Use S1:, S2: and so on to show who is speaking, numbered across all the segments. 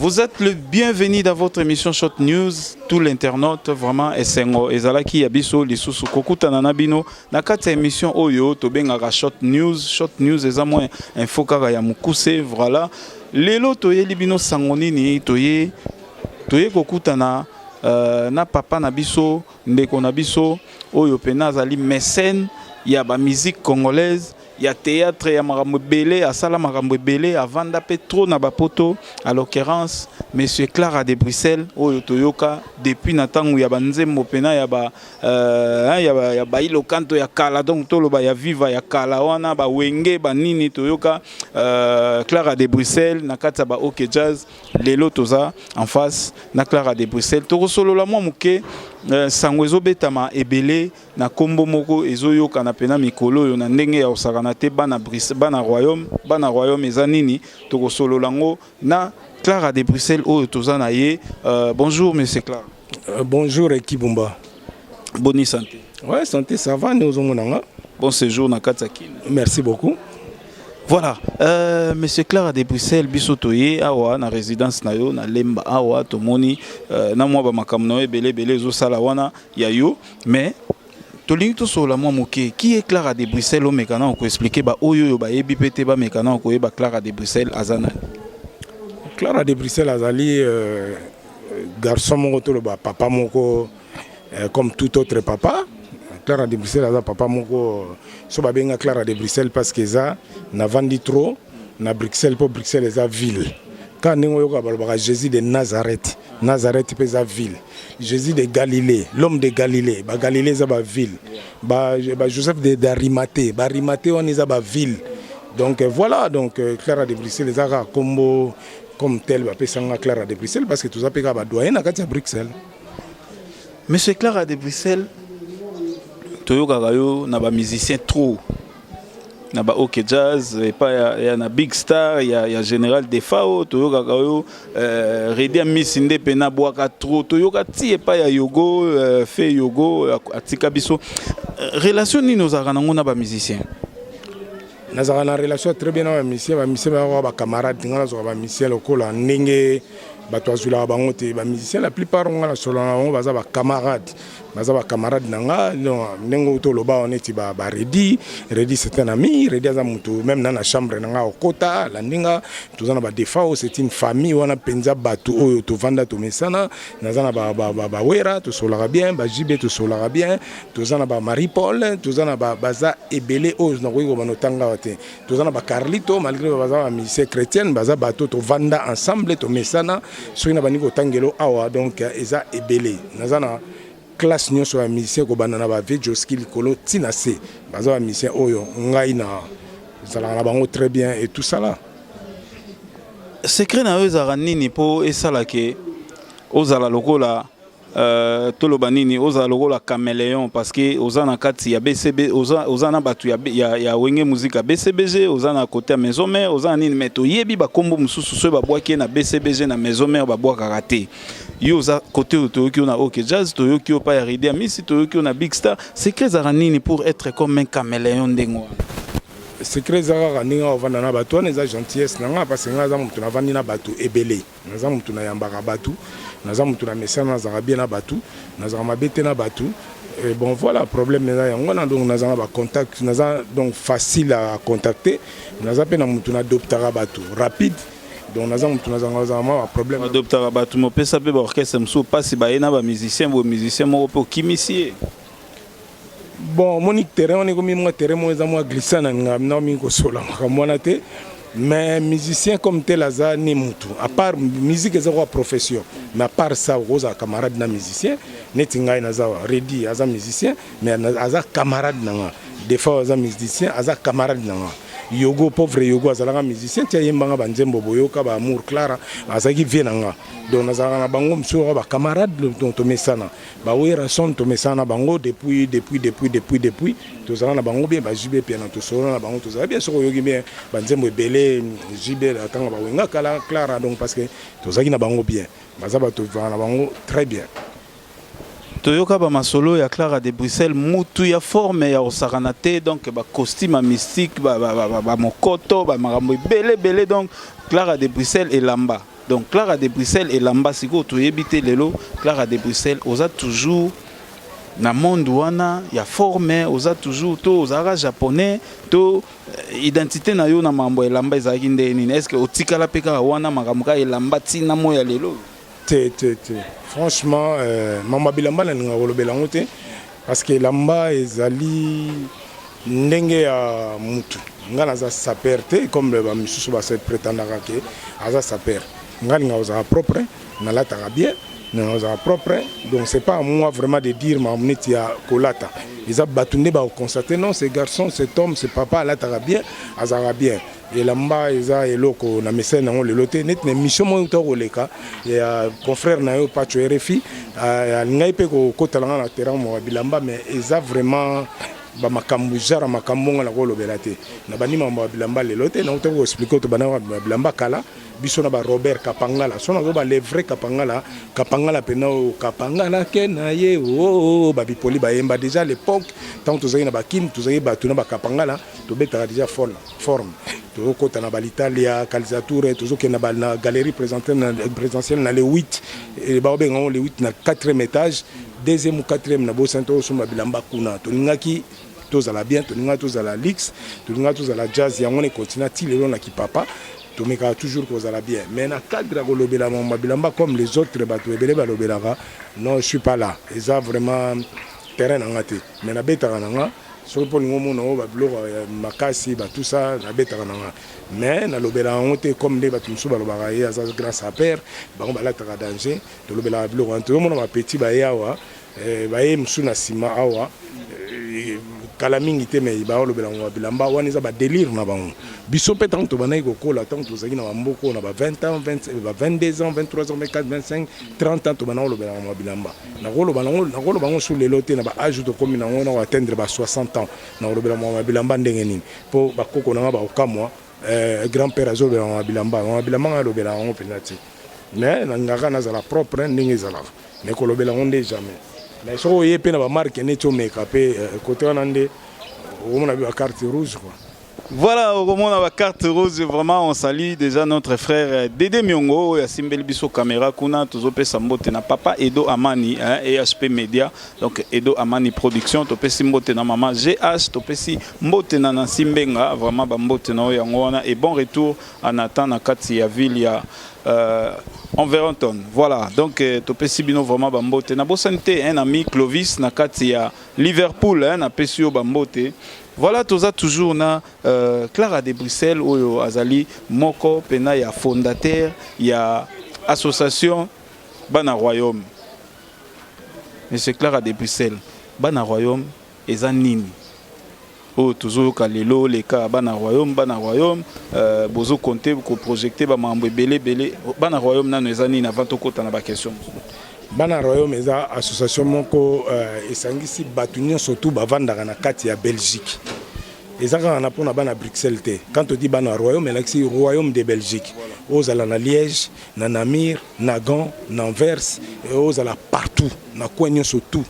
S1: Vous êtes le bienvenu dans votre émission Short News. Tout l'internaute vraiment esengo ezalaki yabiso lisusu kokuta nanabino na kati ya émission oyo tobengaka Short News. Short News eza mo info kaka ya mukuse voilà. Lelo toye libino sangonini toye kokuta na papa na biso ndeko na biso oyo pena azali mécène ya ba musique congolaise. Il y a théâtre, il y a makambo belé, à sala makambo belé, à vanda pe trop na bapoto. À l'occurrence, Monsieur Clara de Bruxelles, au Toyoka, depuis Natang où il y a banzembo pena, il y a ba ilo kanto ya kala donc tolo ba ya viva ya kala wana ba wenge ba nini Toyoka, Clara de Bruxelles, nakata ba OK Jazz, lelo toza en face na Clara de Bruxelles. Toro solo la mo muke sangwezo betama ebele na kombo moko ezoyoka na pena mikolo yo na ndenge ya osakana te bana royaume eza nini tokosolo lango na Clara de Bruxelles oyo toza na ye. Bonjour monsieur Clara.
S2: Bonjour Ekibumba.
S1: Bonne santé.
S2: Ouais, santé ça va nous omonanga.
S1: Bon séjour na Katsaki.
S2: Merci beaucoup.
S1: Voilà, monsieur Clara de Bruxelles biso toye awa na résidence na yo na Lemba awa tomoni na mwa ba makamno ebele zo sala wana ya yo mais tolingi to sola mwa moke qui est Clara de Bruxelles o mekana on ko expliquer ba oyo ba yebi pete ba mekana on ko yeba Clara de Bruxelles azana.
S2: Clara de Bruxelles azali garçon moko to ba papa moko comme tout autre papa. Clara de Bruxelles aza papa moko so babenga Clara de Bruxelles parce que ça na vandi trop na Bruxelles pour Bruxelles eza ville. Quand ningo yoka balobaka Jésus de Nazareth, Nazareth pesa ville. Jésus de Galilée, l'homme de Galilée, ba Galilée eza ba ville. Ba Joseph de Arimathée, ba Arimathée on eza ba ville. Donc voilà, donc Clara de Bruxelles eza combo comme tel ba pesanga Clara de Bruxelles parce que tout ça peka ba doyen na kati ya Bruxelles.
S1: Monsieur Clara de Bruxelles Toyoka gayo na ba musicien trop na ba OK Jazz et pas ya na Big Star ya Général Defao Toyoka gayo Redia Misinde pena boaka trop Toyoka ti et pas ya Yogo fait Yogo atika biso relation ni nos aranango na ba musicien
S2: nazaka na relation très bien na ba musicien ba camarades ngala zo ba musicien lokola ndenge bato azula bango te ba musicien la plupart ngala solo na bango baza ba camarades nanga nengo to loba oneti ba Redi c'est un ami, Redi aza mutu même dans la chambre nanga okota la ndinga tozana ba Defao c'est une famille wana penza batu oyo to vanda to mesana nazana ba wera to solara bien ba jibe to solara bien tozana ba Marie Paul tozana ba baza ebele oyo na ko banotanga te tozana ba Carlito malgré baza ba musicien chrétienne baza bato to vanda ensemble to mesana soina baniko tangelo awa donc eza ebele nazana classe nyonso ya musicien ko banana ba video skill kolo tina se baza ba musicien oyo ngai na zala na bango très bien et tout ça là
S1: secret na yo za nini po esala ke ozala lokola toloba nini ozala lokola caméléon parce que ozana kati ya BCB ozana batu ya wenge musique ya BCBG ozana côté ya maison mère ozana nini mais to yebi ba kombo mususu so ba bwaki na BCBG na maison mère ba bwaka raté yo za côté Toyoki na OK Jazz Toyoki pa ya Redia Miss Toyoki na Big Star secret za nini pour être comme un caméléon ndengo
S2: secret za ninga ovanda na bato neza gentillesse nanga parce que ngaza mutu na vandi na bato ebele naza mutu na yambaka bato naza mutu na mesana za bien na bato naza mabete na bato et bon voilà problème neza yango na donc naza ba contact naza donc facile à contacter naza pe na mutu na adoptera bato rapide donc naza mutu naza ma problème
S1: adoptera bato mo pesa pe ba orchestre mso pasi ba ena ba musicien mo po kimisier.
S2: Bon, mon terrain, on est comme moi terrain, moi moi glissant na mi ko sola makamona te mais musicien comme tel aza ni mutu à part musique ezako profession mais à part ça rosa camarade na musicien neti ngai naza Redi aza musicien mais aza camarade nanga des fois aza musicien aza camarade nanga Yogo pauvre Yogo azalanga musicien tia yembanga banzembo boyoka ba amour Clara azaki vienanga donc nazala na bango msura ba camarade to mesana ba wera son to mesana bango depuis tozala na bango bien ba jibe pe na to solo na bango tozala bien soko yogi bien banzembo ebele jibe atanga ba wenga kala Clara donc parce que tozaki na bango bien bazaba to na bango très bien.
S1: Toyoka ba masolo ya Clara de Bruxelles mutu ya forme ya osaranate donc ba costume mystique ba mokoto ba marambo belé donc Clara de Bruxelles et lamba Donc Clara de Bruxelles et Lamba siko to yebite lelo Clara de Bruxelles oza toujours na monde wana ya forme oza toujours to ozara japonais to identité na yo na mambo elamba ezaki ndeni est-ce que otikala peka wana makamuka elamba tina moya lelo
S2: te franchement mama bilamba na ninga kolobela ngote parce que lamba ezali ndenge ya mutu nga naza saper te comme ba misusu ba se prétendaka ke aza saper nga linga oza propre na lataka bien non, propre, donc c'est pas à moi vraiment de dire ma monnaie à Kolata. Ils ont battu ba constater non, ce garçon, cet homme, ce papa là t'as bien, azara bien. Et là-bas ils ont eloko na message na le loté net mais mission mo to koleka et confrère na yo pas tu RFI ngai pe ko kotalanga na terrain mo bilamba mais ils ont vraiment ba makambu jara makambo na ko lobela te na bani mambo bilamba le loté na to ko expliquer to bana bilamba kala biso na ba Robert Kapangala so na zo ba le vrai Kapangala pena o Kapangala kena ye o ba bipoli ba yemba déjà l'époque tant to zai na ba kim to zai ba tuna ba Kapangala to beta déjà forme to ko na ba l'Italia Calzature to zo ke na ba na galerie présidentielle na le 8 et ba obenga le 8 na 4e étage deuxième ou quatrième na bo santo so ma bilamba kuna to ngaki tozala bien to ngaki tozala lix to ngaki tozala jazz ya ngone continue ti lelo na kipapa to meka toujours tozala bien mais na cadre ya kolobela ma bilamba comme les autres bato ebele balobelaka non je suis pas là eza vraiment terrain na ngate mais na betaka na nga so pour ngo mona o ba biloko makasi ba tout ça na betaka na nga mais na lobela ngote comme les bato musu balobaka ye aza grâce à père bango balataka danger to lobela biloko to mona ba petit ba yawa ba ye musu na sima awa kala mingi te mais ba lobela ngo bilamba wana eza ba délire na bango biso pe tant to banai ko kola tant to zaki na mboko na ba 20 ans 22 ans 23 ans 24 25 30 ans to banai lobela ngo bilamba na ko bango sur les lotés na ba âge to comme na ngo na atteindre ba 60 ans na lobela ngo bilamba ndenge nini po ba koko na ba okamwa grand-père azo lobela ngo bilamba nga lobela ngo penati mais na ngaka na zala propre ndenge zala mais ko lobela ngo nde jamais mais so yé pe na ba marque ne to meka pe côté wana nde on a vu la carte rouge quoi.
S1: Voilà, au moment de la carte rose, vraiment on salue déjà notre frère Dédé Miongo, ya Simbel Biso Caméra, Kuna, Tozope Sambote na papa Edo Amani, EHP Media, donc Edo Amani Production, Tope Simbote na maman GH, Tope Simbote na Simbenga, vraiment Bambote na Oyangwana, et bon retour à Nathan na Kati ya ville ya Enveronton. Voilà, donc Tope Sibino vraiment Bambote. Na Bosante, un ami Clovis na Kati ya Liverpool, na Pesio Bambote. Voilà, toza toujours na Clara de Bruxelles oyo azali moko pena ya fondateur ya association Bana Royaume. Monsieur Clara de Bruxelles, Bana Royaume eza nini? Oh toujours kalelo les cas Bana Royaume bozo compter ko projeter ba mambo belé Bana Royaume nano eza nini avant to kota na ba question.
S2: Bana Royaume eza association moko esangisi batunia surtout bavandaka na kati ya Belgique. Ezaka na pona bana Bruxelles te. Quand on dit Bana Royaume, c'est Royaume de Belgique. Ozala na Liège, na Namur, na Gand, na Anvers, et ozala partout, na kwenyo surtout.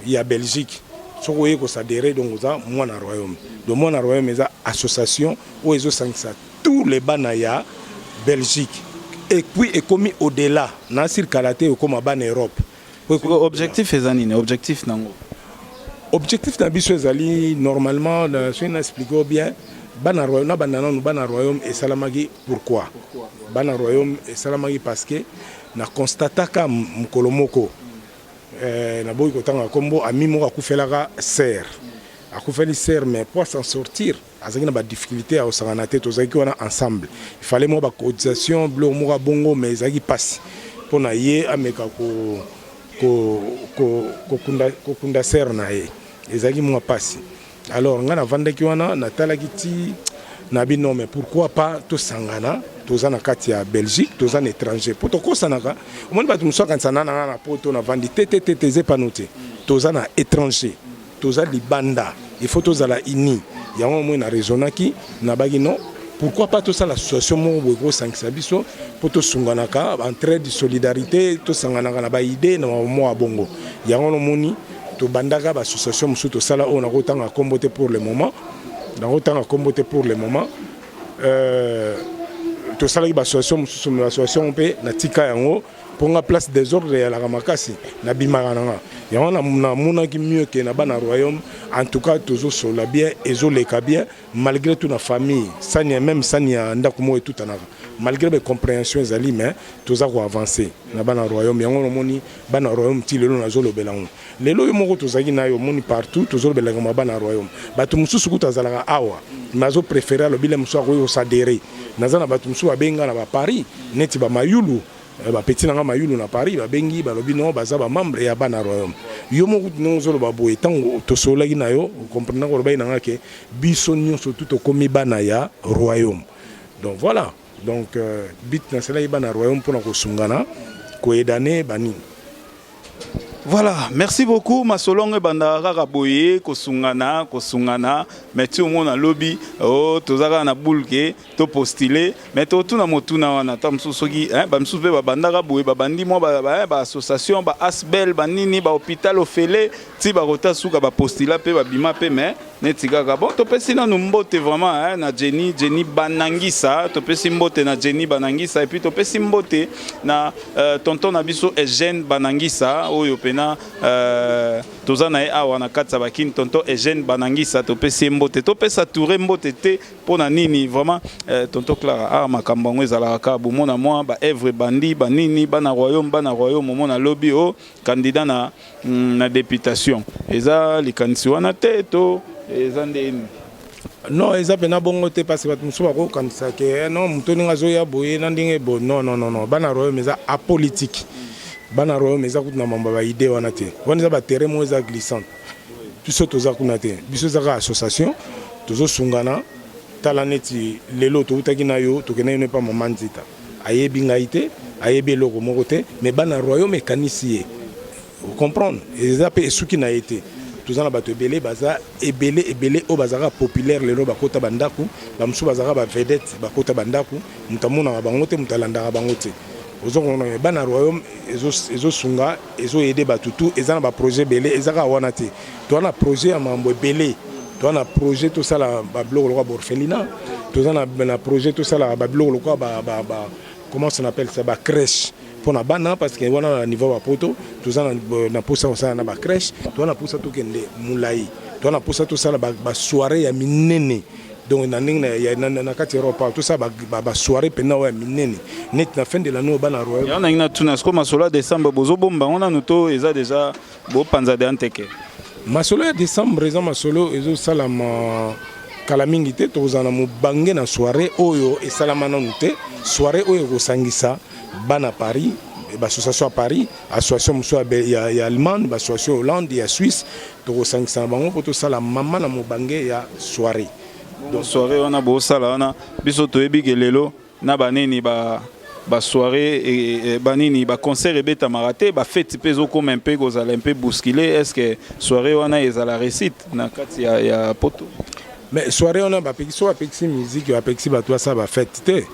S2: Il y a Belgique. So ko yeko s'adhérer donc oza mwana Royaume. Donc mwana Royaume eza association où ezo sangisa tous les bana ya Belgique. Et puis est commis au-delà na circulate au comme ban Europe.
S1: Objectif ezanine, objectif nango.
S2: Objectif na biso ezali normalement je n'explique bien bana royaume na bana royaume et salamagi pourquoi? Bana royaume et salamagi parce que na constataka mkolomoko na boy kotanga kombo ami moko akufelaka serre. Akufeli serre mais pour s'en sortir azaki na ba difficulté à osangana tête ozaki wana ensemble. Il fallait mo ba cotisation blo mo bongo mais ezaki passe pona ye ameka ko kunda serre na ye ezaki mo passe. Alors nga na vandaki wana na talaki ti na bino mais pourquoi pas to sangana toza na kati ya Belgique toza na étranger poto ko sanaka omoni ba tumso kan sanana na poto na vandi tete zepanote toza na étranger toza libanda il faut tozala ini ya mo na raisonnaki na bagi non pourquoi pas tout ça l'association mo bo sangisa biso poto sunganaka entraide solidarité to sanganaka na ba idée na mo abongo ya ngono moni to bandaka ba association musu to sala on a kotanga kombote pour le moment dans autant à comboter pour le moment tosalaki bassociation mosusu me bassociation mpe natika yango mponga place désordre eyalaka makasi nabimaka nanga yango namonaki mieux ke na bana royaume en tout cas tozosola bien ezoleka bien malgré tout na famille même sani ya ndako moko etutanaka malgré bacompréhension ezali mais toza koavance na bana royaume yango nomoni bana royaume ti lelo nazolobela ngo lelo yo moko tozalaki na yo omoni partout tozolobelaka ma bana royaume bato mosusu kuta azalaka awa mazo préféré alobile mosusu akoki kosadere naza na bato mosusu babenga na baparis neti bamayulu bapeti nanga mayulu na Paris babengi balobi no baza ba membre ya bana royaume yo moko nozoloba boye tango tosolaki na yo comprendre ko lobai nanga ke biso nyonso tout okomi bana ya royaume donc voilà donc bit na sala bana royaume pour ko sungana ko edane bani.
S1: Voilà, merci beaucoup. Masolonge bandara raboye kosungana mais tu au na lobby oh tozaka na bulke to postuler mais to tuna motuna wana tamsu soki ba msupe ba bandara boye ba bandi mo ba association ba asbel ba nini ba hôpital ofele ti ba rota suka ba postula pe ba bima pe mais netika ka bon to pesi na mbote vraiment na Jenny Banangisa to pesi mbote na Jenny Banangisa et puis to pesi mbote na tonton na biso Eugène Banangisa oyo pena tozana awa na katsa bakini tonton Eugène Banangisa to pesi mbote to pesa touré mbote te pona nini vraiment tonton Clara makambo ngo ezala ka bomona moi ba Evre bandi ba nini bana royaume mona lobby o candidat na députation eza likanisi wana te to
S2: non eza pena bongo te parce que bato mosusu bakokanisa ke non moto ndenge azoya boye na ndenge bo non bana royaume eza apolitique bana royaume eza kutu na mambo ya baide wana te wana eza baterrain moko eza glissante biso toza kuna te biso ezaka association tozosungana tala neti lelo toutaki na yo tokenda yo nepa mama nzita ayebi ngai te ayebi eloko moko te mais bana royaume ekanisi ye comprendre eza mpe esuki na ye te tozana bato ebele baza ebele o bazaka populaire lelo bakota bandaku bamusu bazaka ba vedette bakota bandaku mutamona bango te mutalandaka bango te ozokona bana royaume ezosunga ezoyede bato tout ezana ba projet belé ezaka wana te toana projet ya mambo ebele toana projet to sala ba blog lokwa borphelinat tozana na projet to sala ba blog lokwa ba comment ça s'appelle ça ba crèche pour na bana parce que wana na niveau ba poto tozana na posa osala na ba crèche toana posa to kende mulai toana posa to sala ba soirée ya minene donc na ninga na kati Europa tout ça ba soirée pena wa minene net na fin de l'année bana royaume
S1: ya na ina tuna sko masola décembre bozo bomba on a noto eza déjà bo panza de anteke
S2: masolo ya décembre eza masolo ezo sala ma kala mingi te tozana mo bange na soirée oyo esalama nanu te soirée oyo kosangisa bana Paris l'association à Paris, l'association ya Allemagne, l'association Hollande, ya Suisse, to sangisa bango poto sala mama na mobange ya soirée.
S1: Donc soirée on a beau sala on a biso to ebike lelo na baneni ba soirée et banini ba concert et beta maraté ba fête peso comme un peu gozala un peu bousculé est-ce que soirée on a ezala récite na kati ya poto.
S2: Mais soirée on a ba pexi musique ba pexi ba toi ça ba fête té.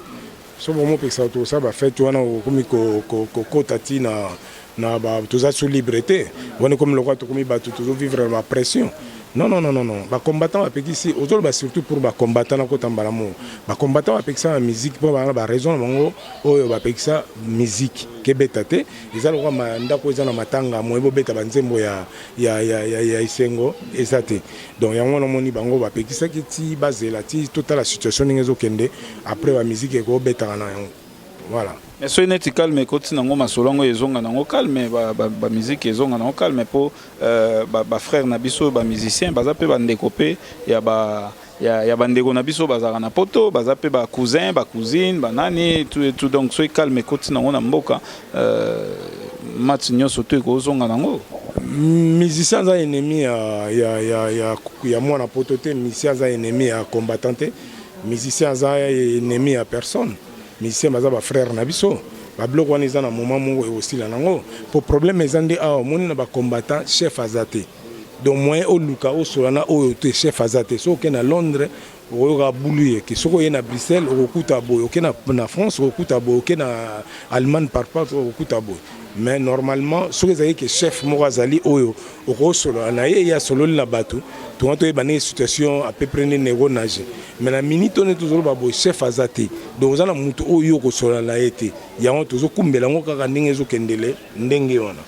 S2: So bon pexi to ça ba fête on a comme ko tati na ba toza sous liberté. On est comme le roi to comme ba toujours vivre la pression. Non. Les combattants à Pékissi, aujourd'hui surtout pour les combattants à Kotambalamo. Les combattants à Pékissa la musique pour la raison de la Pékissa musique Kebetate. Ils ont mandako ils ont matanga moebo beta banzembo ya isengo ezate. Donc yango no moni bango ba Pékissa qui ti basé là ti toute la situation n'ezo kende après la musique eko beta na yango. Voilà.
S1: Mais ce n'est calme quand nango masolongo ezonga nango calme ba musique ezonga nango calme pour ba frère na biso ba musicien baza pe ba ndekopé ya bandeko na biso bazaka na poto baza pe ba cousin ba cousine ba nani tout donc so calme quand nango na mboka match nyonso to ekozonga nango
S2: musicien za ennemi ya mwana poto te musicien za ennemi ya combattant te musicien za ennemi ya personne. Musicien baza ba frère na biso ba blog wana eza na moment mongo e aussi la nango pour problème ezandi a moni na ba combattant chef azate donc moi o luka o solana o te chef azate so ke na Londres oyoka bulu ke soko ye na Bruxelles okuta boy oke na France okuta boy oke na Allemagne par part okuta boy mais normalement soki ezali ke chef moko azali oyo okosolola na ye ya sololi na bato tonga toyeba ndenge situation à peu près nini ekonage mais na minute one tozoloba boy chef aza te donc oza na motu oyo okosolola na ye te yango tozokumbela yango kaka ndenge ezokendele ndenge wana.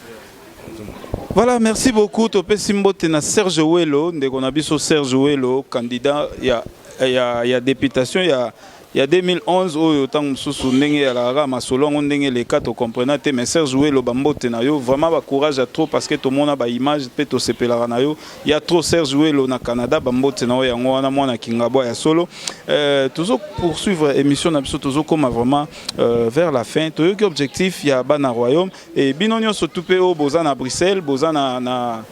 S1: Voilà, merci beaucoup. Topé Simbote na Serge Ouelo, ndeko na biso Serge Ouelo, candidat il y a députation il y a 2011 oyo tang mususu ndenge ya la masolongo ndenge les quatre comprenate mais Serge Ouelo bambote na yo vraiment ba courage à trop parce que tout monde a ba image pe to sepela na yo il y a trop Serge Ouelo na Canada bambote na yo yango wana mwana kingabo ya solo toujours poursuivre émission na biso toujours comme vraiment vers la fin to yo ki objectif ya bana royaume et binonyo surtout pe o boza na Bruxelles boza na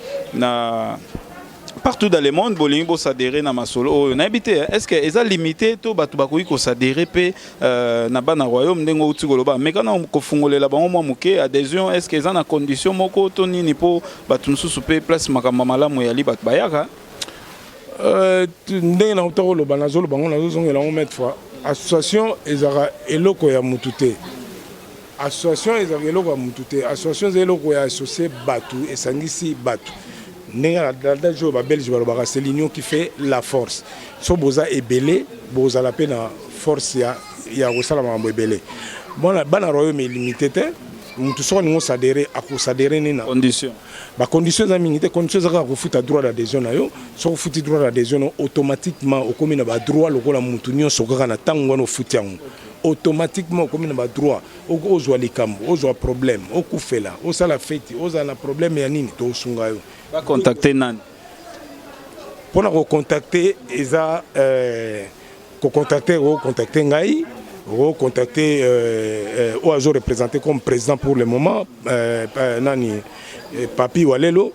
S1: partout dans le monde, bolingo s'adhérer na masolo. On habite. Est-ce que est limité to batu bakoyi ko s'adhérer pe na bana royaume ndengo utigoloba. Mais quand on kofungole la bango muke adhésion, est-ce que eza na condition moko to nini po batu nsusu pe place makamba malamu ya libat bayaka?
S2: Ndenge na utolo banazolo bango nazo zongela on mettre fois. Association ezara eloko ya mutute. Association ezara eloko ya mutute. Association eloko ya associé batu esangisi batu. Dans jour belge c'est l'union qui fait la force. So boza ebele, boza la peine force ya osala mambo ebele. Bon la bana royaume est limité te. Mutu so ni s'adhérer à s'adhérer nina
S1: condition.
S2: Ba condition za mingité condition za ko futa droit d'adhésion na yo. So futi droit d'adhésion automatiquement au commune ba droit lokola mutu nyo so kaka na tango no futi yango. Automatiquement comme na droit ozwa likambo ozwa problème okufela osala fête ozala problème ya nini to sunga yo
S1: ba contacter nani
S2: pona ko contacter eza ko contacter ngai ko contacter o azo représenté comme président pour le moment nani Papi Walelo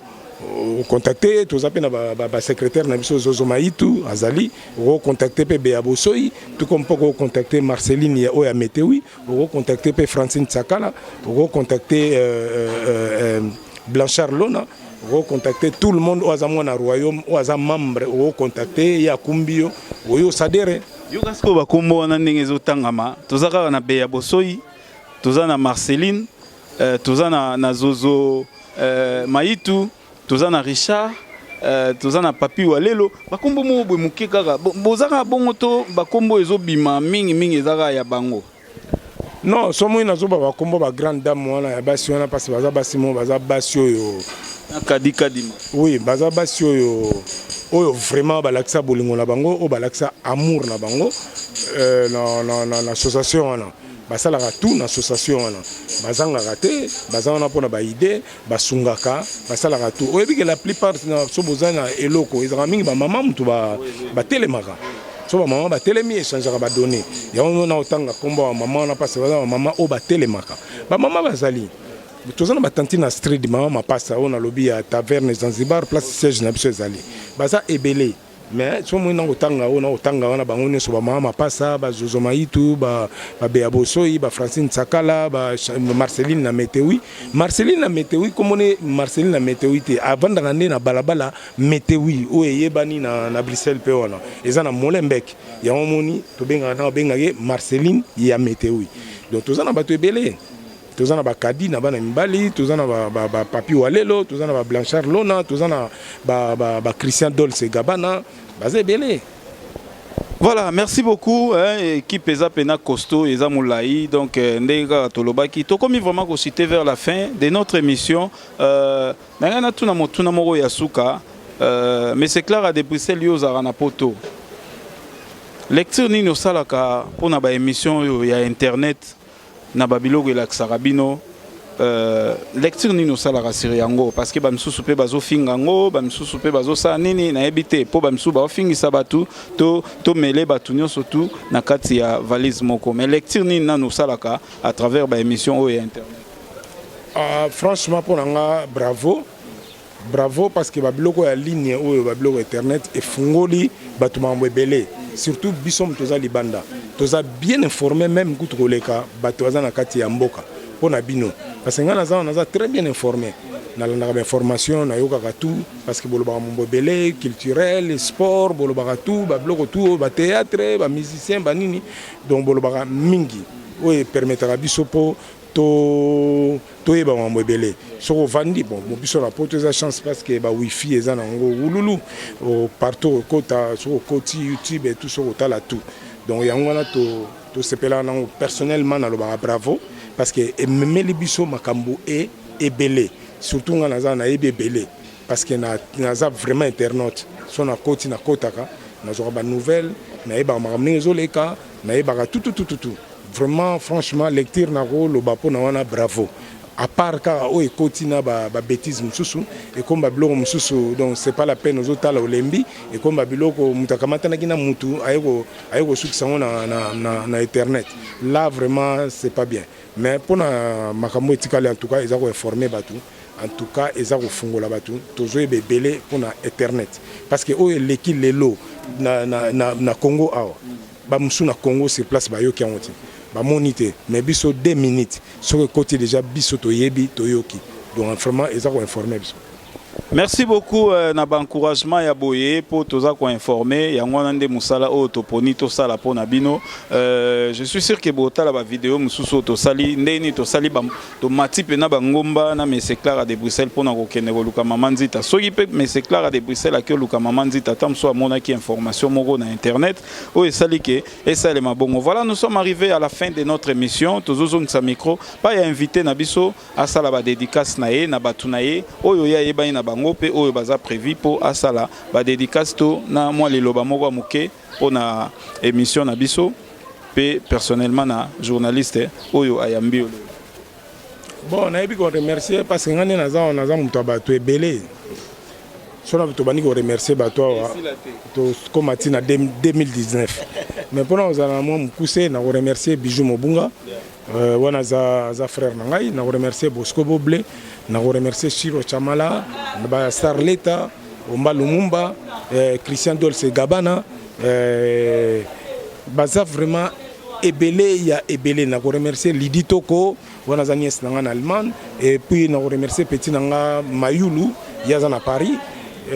S2: contacter tous appels na secrétaire na biso Zozo Maitu azali contacter pe Beabosoyi tout comme pour contacter Marceline ya oya Metewi contacter pe Francine Tsakala contacter Blanchard Lona contacter tout le monde au azamona royaume au azam membre contacter ya kumbio oyo sadere
S1: yo kasko ba kombo wana ndenge zotangama tozaka na Beabosoyi tozana Marceline tozana na Zozo Maitu tozana Richard tozana Papi Walelo bakombo mo bwe muke kaka bozaka bongo to bakombo ezobima mingi ezaka ya bango
S2: non somo inazoba bakombo ba grande dame wana ya basi wana parce baza basi mo baza basi oyo
S1: kadima
S2: oui baza basi oyo vraiment balakisa bolingo na bango o balakisa amour na bango na association wana basalaka tout na association wana bazangaka te bazana pona ba idée basungaka basalaka tout oyebi que la plupart na sobozana eloko ezaka mingi ba mama mutu ba telemaka so ba mama ba telemi échangeaka ba données yango na otanga kombo ba mama na passe ba mama o ba telemaka ba mama bazali tozana ba tantine street mama mapasa ona lobby ya taverne Zanzibar place siège na biso ezali baza ebele mais so mo na otanga wana bango nyoso ba mama pasa ba Zozo Maitu ba Beabosoyi ba Francine Tsakala ba Marceline na Metewi komone Marceline na Metewi te avant d'ande na balabala Metewi o yebani na Bruxelles pe wana eza na Molenbeek ya omoni to benga ye Marceline ya Metewi donc tozana bato ebele tozana ba Kadi na bana mibali tozana ba Papi Walelo tozana ba Blanchard Lona tozana ba Christian Dolce Gabana basé belé.
S1: Voilà, merci beaucoup. Équipe Ezapena Costo, Ezamoulaï, donc Ndega Tolobaki. To comme vraiment qu'on citer vers la fin de notre émission. Nangana tuna moro yasuka, mais c'est clair à des Bruxelles yo zarana poto. Lecture ni no salaka pour na ba émission yo ya internet na babilogo la Sarabino. Lecture ni no sala rasiri yango parce que bamsusu pe bazo fingango bamsusu pe bazo sa nini na ebité po bamsu ba fingi sabatu to mele batu nyonso tout na kati ya valise moko mais lecture ni na no salaka à travers ba émission o internet.
S2: Franchement pour nga bravo parce que babiloko ya ligne o babiloko internet et fungoli batu mambo ebele surtout bisom toza libanda toza bien informé même kutu koleka batu aza na kati ya mboka. Bino. Parce que nous sommes très bien informés. nalandaka information nayokaka tout parce que bolobaka mambo ebele culturel sport bolobaka tout babiloko tout bathéâtre bamusicien banini donc bolobaka mingi oyo permetaka biso mpo toyeba mambo ebele soki ovandi bon biso na poto eza chance parce que bawifi eza nango wululu partout okota soki okoti youtube et tout soki otala tout donc yango wana tosepelaka nango personnellement nalobaka bravo parce que ememeli biso makambo ebele surtout nga naza nayebi ebele parce que naza vraiment internaute so nakoti nakotaka nazwaka banouvelle nayebaka makambo ndenge ezoleka nayebaka tout vraiment franchement lecture nako loba mpo na wana bravo à part kaka oyo ekoti na babétise mosusu ekoma babiloko mosusu donc c'est pas la peine ozotala olembi ekoma babiloko moto akamatanaki na mutu aye kosukisa yango na internet là vraiment c'est pas bien mais mpona makambo etikali en tout cas eza koinforme bato en tout cas eza kofungola bato tozoyeba ebele mpona internet parce que oyo eleki lelo na Congo awa bamosusu na Congo sur place bayoki yango te bamoni te mais biso 2 minutes soki ekoti déjà biso toyebi toyoki donc vraiment eza koinforme biso.
S1: Merci beaucoup na encouragement ya boye pour toza ko informer yango wana nde musala o toponi to sala pona bino je suis sûr que botala ba vidéo mususu to sali ndeni to sali ba to matipe na bangomba na Messe Clara de Bruxelles pona ko kende ko luka mamanzita soki pe Messe Clara de Bruxelles akyo luka mamanzita tamso amona ki information moko na internet o esali ke esale mabongo. Voilà, nous sommes arrivés à la fin de notre émission tozozong sa micro pa ya invité na biso asala ba dédicace na ye na batunaye oyo ya yeba na bango pe oyo baza prévu pour asala ba dédicace to na moi le loba moko muke pour na émission na biso pe personnellement na journaliste oyo ayambi
S2: bon na yebi ko remercier parce que ngane naza muto bato ebele sona to bani ko remercier bato to komati na 2019 mais pour nous allons moi mukuse na ko remercier Bijou Mobunga wana za frère na ngai na ko remercier Bosco Boble na ko remercier Chiro Chamala ba Starleta Omba Lumumba Christian Dolce Gabana baza vraiment ebele ya ebele na ko remercier Lidi Toko wana za nièce na Allemagne et puis na ko remercier petit nanga Mayulu yaza na Paris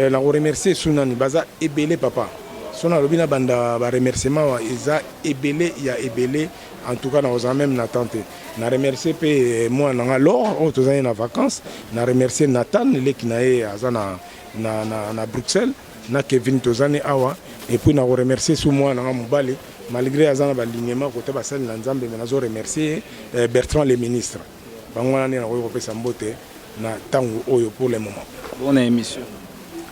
S2: na ko remercier Sunani baza ebele papa sona lobina banda ba remerciement wa eza ebele ya ebele en tout cas na même n'attente na remercier pe moi na lor on tozana na vacances na remercier Nathan leki na ye azana na Bruxelles na Kevin tozane awa et puis na remercier sous moi na mobali malgré azana ba lignement côté ba sel na nzambe mais na zo remercier Bertrand le ministre bangwana na ko pesa mbote na tango oyo pour le moment
S1: bonne émission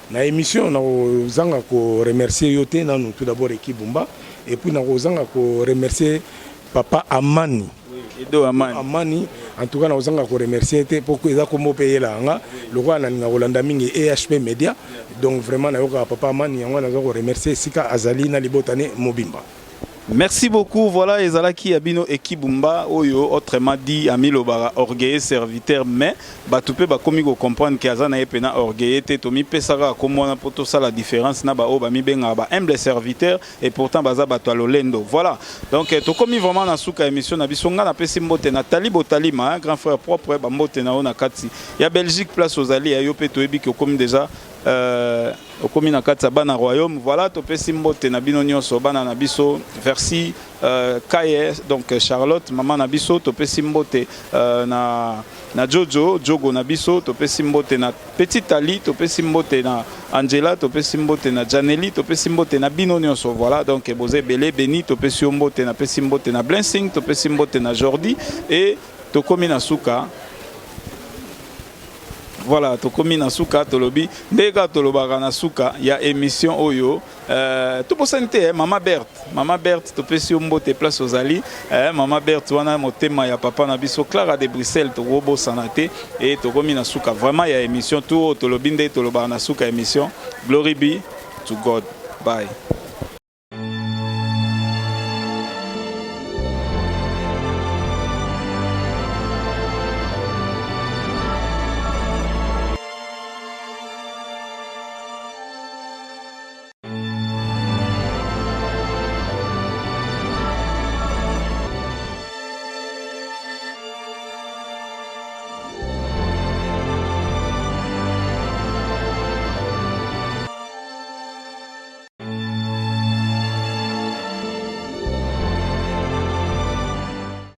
S2: na émission na zanga ko remercier yote na nous tout d'abord équipe Bumba et puis na zanga ko remercier papa Amani
S1: Edo
S2: Amani en tout cas na zanga ko remercier te pour que eza ko payer la nga lokwa na nga Holanda mingi EHP Media donc vraiment na yoka papa Amani yango na ko remercier sika azali na libotane mobimba.
S1: Merci beaucoup. Voilà, ezalaki abino ekibumba oyo autrement dit ami lobara orgueilleux serviteur mais batupe ba komi ko comprendre que azana epena orgueilleux te to mi pesaka komona poto ça la différence na ba o ba mi benga ba humble serviteur et pourtant baza bato lolendo. Voilà. Donc to komi vraiment na suka émission na bisonga na pesi mbote Nathalie Botalima grand frère propre ba mbote na ona kati. Ya Belgique place aux alliés yo pe to ebi ko komi déjà au commune à bana royaume. Voilà, topesi mbote na bino nyonso bana na biso versi Kaye donc Charlotte maman na biso topesi mbote na Jogo na biso topesi mbote na Petite Ali topesi mbote na Angela topesi mbote na Janely topesi mbote na bino nyonso. Voilà, donc boze belé béni topesi mbote na pesi mbote na Blessing topesi mbote na Jordi et tokomi na suka. Voilà, tokomi na suka tolobi ndeka tolobaka na suka ya émission oyo tout pour santé Mama Berthe topesi mbote place aux ali Mama Berthe wana motema ya papa na biso Clara de Bruxelles to robo sanate et tokomi na suka vraiment ya émission tout tolobi ndeka tolobaka na suka émission. Glory be to God. Bye.